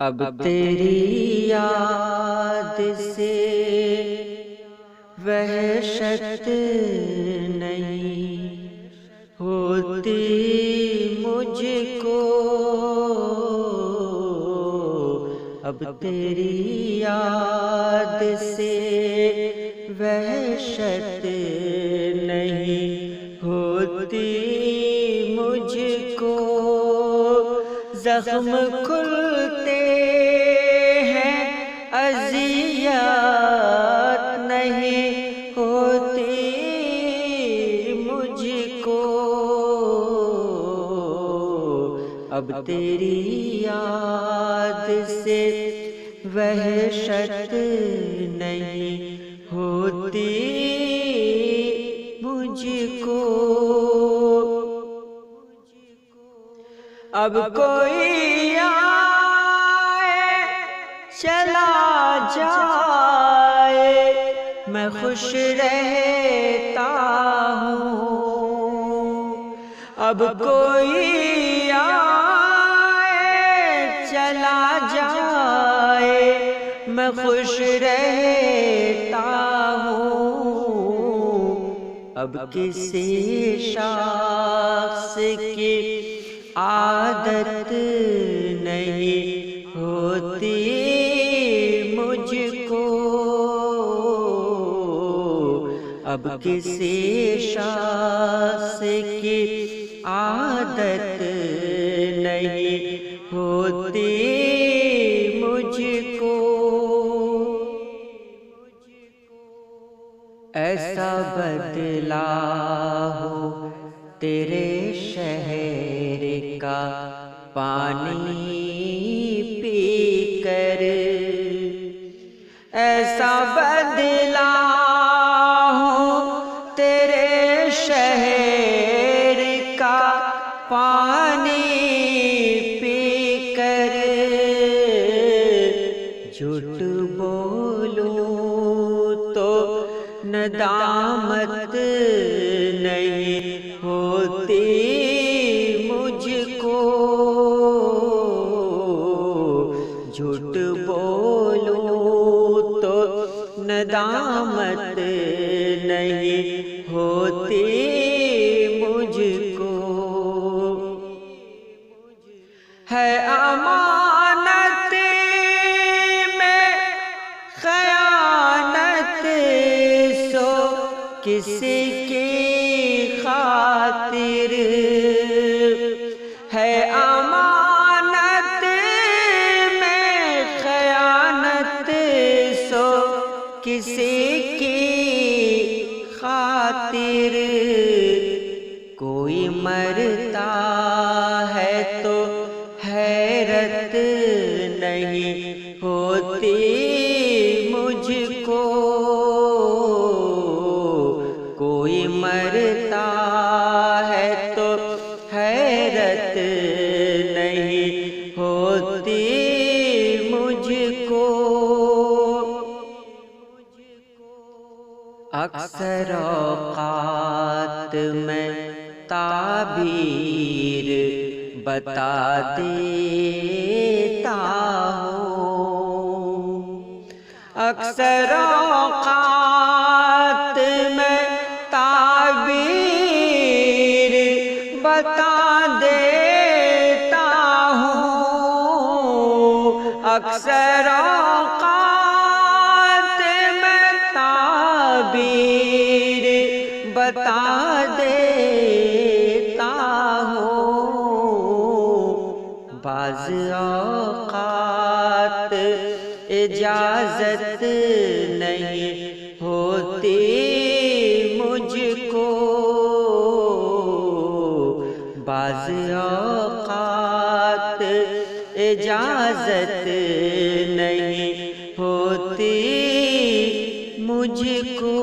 اب تیری یاد سے وحشت نہیں ہوتی مجھ کو، اب تیری یاد سے وحشت نہیں ہوتی مجھ کو، زخم کھلتے ہیں اذیت نہیں ہوتی مجھ کو، اب تیری یاد سے وحشت نہیں ہوتی مجھ کو۔ اب کوئی آئے چلا جائے میں خوش رہتا ہوں، اب کوئی آئے چلا جائے میں خوش رہتا ہوں، اب کسی شخص کی عادت نہیں ہوتی مجھ کو، اب کسی شخص کی عادت نہیں ہوتی مجھ کو، ایسا بدلا ہو تیرے شہر کا پانی پی کر، ایسا بدلا ہو تیرے شہر کا پانی پی کر، جھوٹ بولوں تو ندامت نہیں ہوتی مجھ کو، جھوٹ بولوں تو ندامت نہیں ہوتی مجھ کو، ہے امانت میں خیانت سو کسی کی خاطر، ہے امانت میں خیانت سو کسی کی خاطر، کوئی مرتا ہے تو حیرت نہیں ہوتی مجھ کو، کوئی مرتا ہے تو حیرت نہیں ہوتی مجھ کو، اکثر اوقات میں تعبیر بتا دیتا ہوں، اکثر اوقات میں تعبیر بتا دیتا ہوں، اکثر اوقات میں تعبیر بتا دیتا ہوں، بعض اوقات اجازت نہیں ہوتی مجھ کو، بعض اوقات اجازت نہیں ہوتی مجھ کو۔